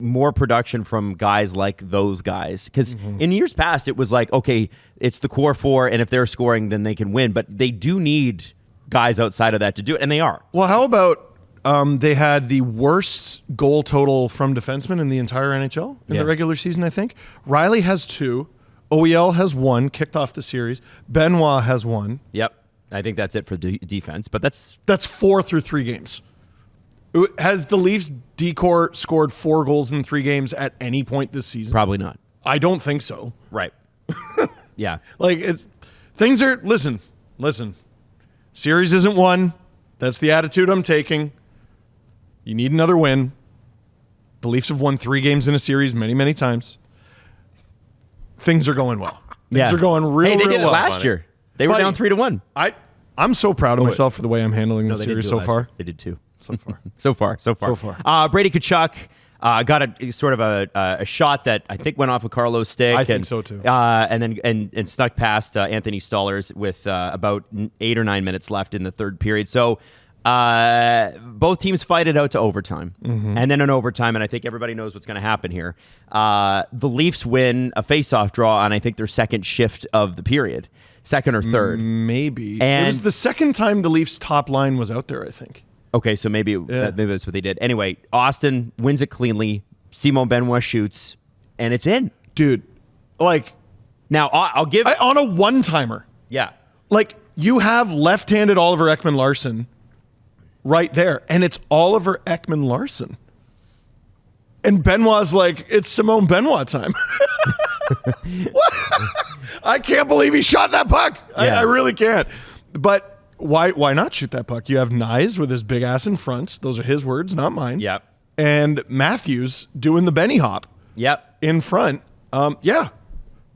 more production from guys like those guys. Because in years past, it was like, okay, it's the core four, and if they're scoring, then they can win. But they do need guys outside of that to do it, and they are. Well, how about they had the worst goal total from defensemen in the entire NHL in the regular season, I think. Riley has 2. OEL has 1, kicked off the series. Benoit has 1. Yep. I think that's it for defense, but that's 4 through 3 games. Has the Leafs D-Corps scored 4 goals in 3 games at any point this season? probably not. I don't think so. Right. Yeah. Like, things are, listen. Series isn't won. That's the attitude I'm taking. You need another win. The Leafs have won 3 games in a series many, many times. Things are going well. Things are going real, Hey, they real did it well. last year. They were down 3-1. I'm so proud of myself for the way I'm handling the They didn't series do it so last far. year. They did too. So far. Brady Tkachuk got a sort of a shot that I think went off of Carlos' stick. I think so too. And snuck past Anthony Stollers with about 8 or 9 minutes left in the third period. So both teams fight it out to overtime. And then in overtime, and I think everybody knows what's going to happen here. The Leafs win a face-off draw on, I think, their second shift of the period. Second or third. Maybe. And it was the second time the Leafs top line was out there, I think. Okay, so maybe that's what they did. Anyway, Austin wins it cleanly. Simon Benoit shoots, and it's in. Dude, like... Now, I'll give... on a one-timer. Yeah. Like, you have left-handed Oliver Ekman-Larsson right there, and it's Oliver Ekman-Larsson. And Benoit's like, it's Simon Benoit time. I can't believe he shot that puck. I really can't. But why not shoot that puck? You have Nyes with his big ass in front. Those are his words, not mine. Yep. And Matthews doing the Benny hop. Yep. In front. Yeah.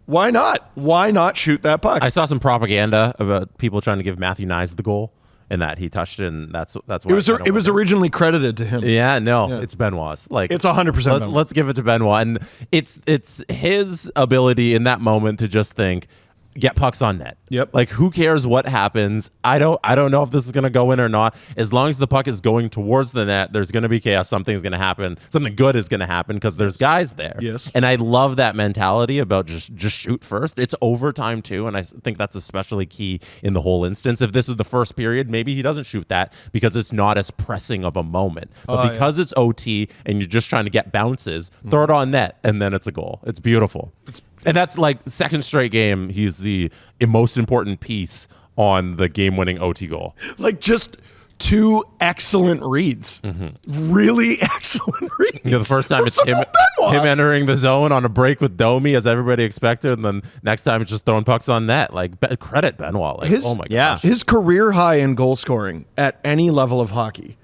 Why not? Why not shoot that puck? I saw some propaganda about people trying to give Matthew Nyes the goal and that he touched it, and that's why it was originally credited to him. Yeah, no, it's Benoit's. Like, it's 100%. Let's give it to Benoit, and it's his ability in that moment to just think, get pucks on net. Yep. Like, who cares what happens? I don't know if this is going to go in or not. As long as the puck is going towards the net, there's going to be chaos. Something's going to happen. Something good is going to happen because there's guys there. Yes. And I love that mentality about just shoot first. It's overtime too, and I think that's especially key in the whole instance. If this is the first period, maybe he doesn't shoot that because it's not as pressing of a moment. But because it's OT and you're just trying to get bounces, throw it on net, and then it's a goal. It's beautiful. And that's like second straight game. He's the most important piece on the game-winning OT goal. Like, just 2 excellent reads. Really excellent reads. You know, the first time it's him entering the zone on a break with Domi, as everybody expected, and then next time it's just throwing pucks on net. Like, credit Benoit. Like, oh my gosh. His career high in goal scoring at any level of hockey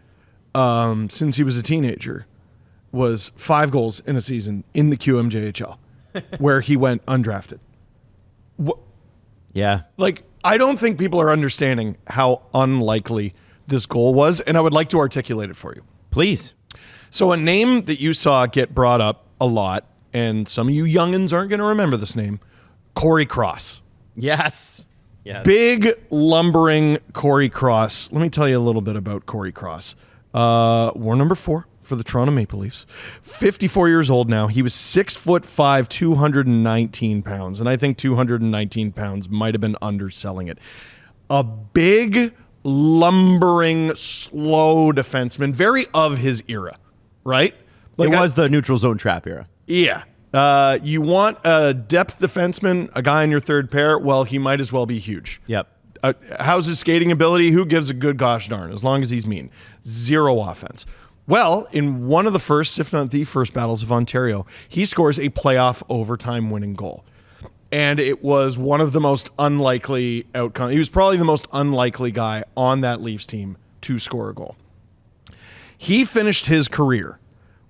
since he was a teenager was 5 goals in a season in the QMJHL. Where he went undrafted. Yeah. Like, I don't think people are understanding how unlikely this goal was, and I would like to articulate it for you. Please. So a name that you saw get brought up a lot, and some of you youngins aren't going to remember this name, Corey Cross. Yes. Big, lumbering Corey Cross. Let me tell you a little bit about Corey Cross. War number 4. For the Toronto Maple Leafs. 54 years old now. He was 6'5", 219 pounds. And I think 219 pounds might have been underselling it. A big, lumbering, slow defenseman. Very of his era, right? Like, it was the neutral zone trap era. Yeah. You want a depth defenseman, a guy in your third pair? Well, he might as well be huge. Yep. How's his skating ability? Who gives a good gosh darn, as long as he's mean. 0 offense. Well, in one of the first, if not the first battles of Ontario, he scores a playoff overtime winning goal. And it was one of the most unlikely outcomes. He was probably the most unlikely guy on that Leafs team to score a goal. He finished his career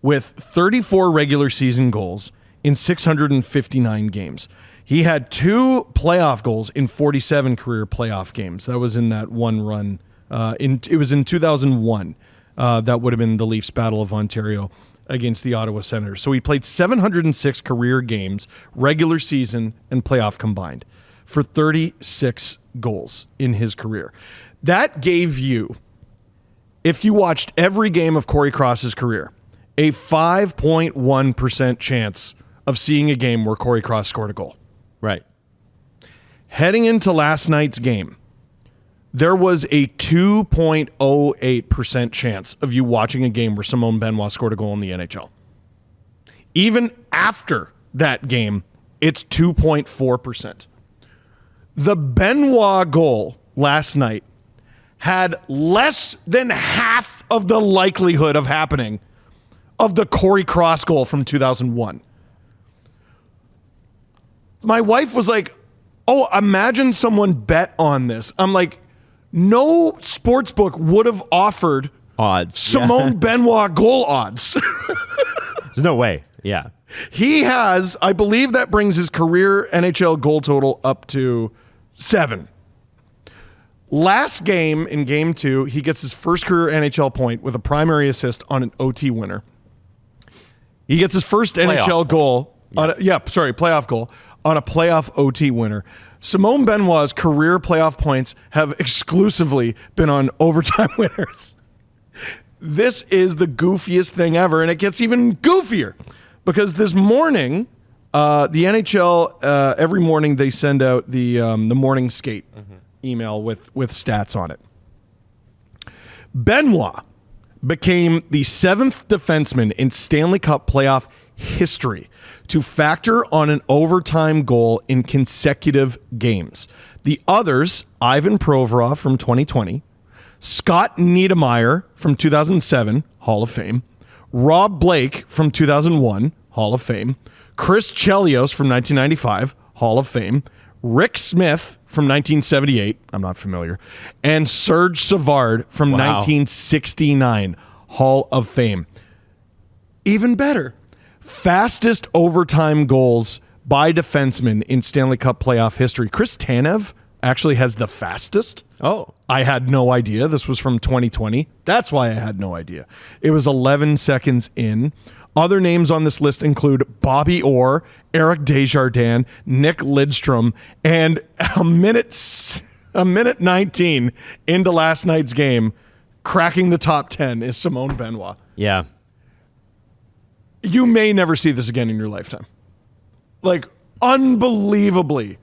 with 34 regular season goals in 659 games. He had 2 playoff goals in 47 career playoff games. That was in that one run. It was in 2001. That would have been the Leafs Battle of Ontario against the Ottawa Senators. So he played 706 career games, regular season and playoff combined, for 36 goals in his career. That gave you, if you watched every game of Corey Cross's career, a 5.1% chance of seeing a game where Corey Cross scored a goal. Right. Heading into last night's game, there was a 2.08% chance of you watching a game where Simon Benoit scored a goal in the NHL. Even after that game, it's 2.4%. The Benoit goal last night had less than half of the likelihood of happening of the Corey Cross goal from 2001. My wife was like, oh, imagine someone bet on this. I'm like, no sportsbook would have offered Odds. Simon Benoit goal odds. There's no way. Yeah. He has, I believe that brings his career NHL goal total up to 7. Last game, in game 2, he gets his first career NHL point with a primary assist on an OT winner. He gets his first NHL goal, playoff goal, on a playoff OT winner. Simon Benoit's career playoff points have exclusively been on overtime winners. This is the goofiest thing ever, and it gets even goofier because this morning, the NHL, every morning they send out the morning skate email with stats on it. Benoit became the 7th defenseman in Stanley Cup playoff history to factor on an overtime goal in consecutive games. The others, Ivan Provorov from 2020, Scott Niedermayer from 2007, Hall of Fame, Rob Blake from 2001, Hall of Fame, Chris Chelios from 1995, Hall of Fame, Rick Smith from 1978, I'm not familiar, and Serge Savard from 1969, Hall of Fame. Even better, fastest overtime goals by defensemen in Stanley Cup playoff history. Chris Tanev actually has the fastest. Oh. I had no idea. This was from 2020. That's why I had no idea. It was 11 seconds in. Other names on this list include Bobby Orr, Eric Desjardins, Nick Lidstrom, and a minute 19 into last night's game, cracking the top 10 is Simon Benoit. Yeah. You may never see this again in your lifetime. Like, unbelievably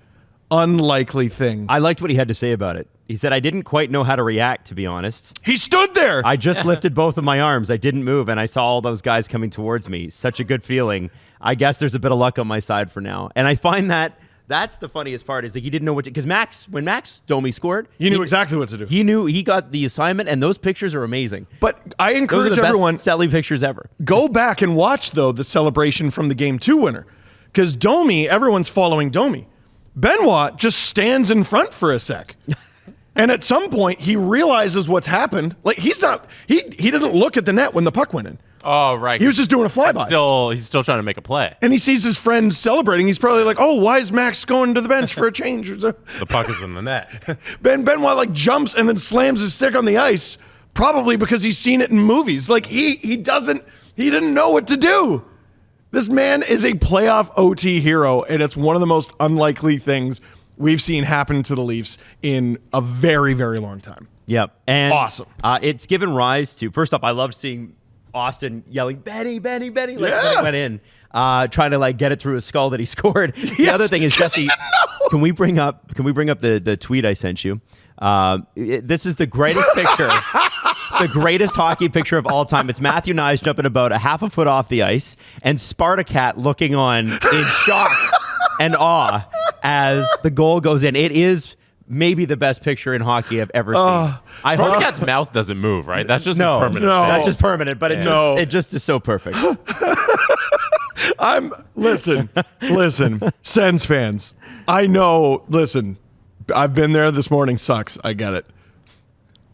unlikely thing. I liked what he had to say about it. He said, I didn't quite know how to react, to be honest. He stood there. I just lifted both of my arms. I didn't move, and I saw all those guys coming towards me. Such a good feeling. I guess there's a bit of luck on my side for now. And I find that's the funniest part is that he didn't know what to, because when Max Domi scored, he knew exactly what to do. He knew he got the assignment, and those pictures are amazing. But I encourage those are the everyone, best selling pictures ever. Go back and watch, though, the celebration from the Game 2 winner. Because Domi, everyone's following Domi. Benoit just stands in front for a sec. And at some point, he realizes what's happened. Like, he didn't look at the net when the puck went in. Oh, right. He was just doing a flyby. He's still trying to make a play. And he sees his friend celebrating. He's probably like, oh, why is Max going to the bench for a change? The puck is in the net. Benoit jumps and then slams his stick on the ice, probably because he's seen it in movies. Like, he didn't know what to do. This man is a playoff OT hero, and it's one of the most unlikely things we've seen happen to the Leafs in a very, very long time. Yep. And awesome. It's given rise to, first off, I love seeing Austin yelling, Benny, Benny, Benny, when it went in, trying to get it through his skull that he scored. The other thing is, Jesse, can we bring up the tweet I sent you? This is the greatest picture. It's the greatest hockey picture of all time. It's Matthew Nyes jumping about a half a foot off the ice and Spartacat looking on in shock and awe as the goal goes in. It is maybe the best picture in hockey I've ever seen. I hope Spartacat's mouth doesn't move, right? That's just permanent. No, that's just permanent, but it just is so perfect. Listen, Sens fans. I know, listen, I've been there. This morning sucks. I get it.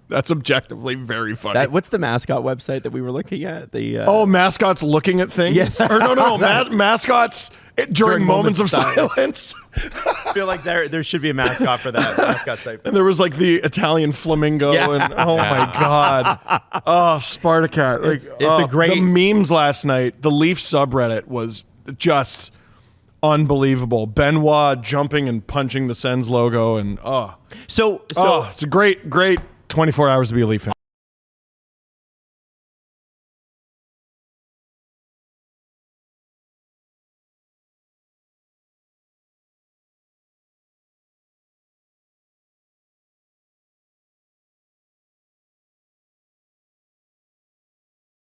That's objectively very funny. What's the mascot website that we were looking at? Mascots looking at things? Yes. Or no, mascots during moments of silence. I feel like there should be a mascot for that mascot site. And there was the Italian flamingo, and oh my God. Oh, Spartacat. It's a great... The memes last night, the Leafs subreddit was just unbelievable. Benoit jumping and punching the Sens logo, and So it's a great 24 hours to be a Leaf fan.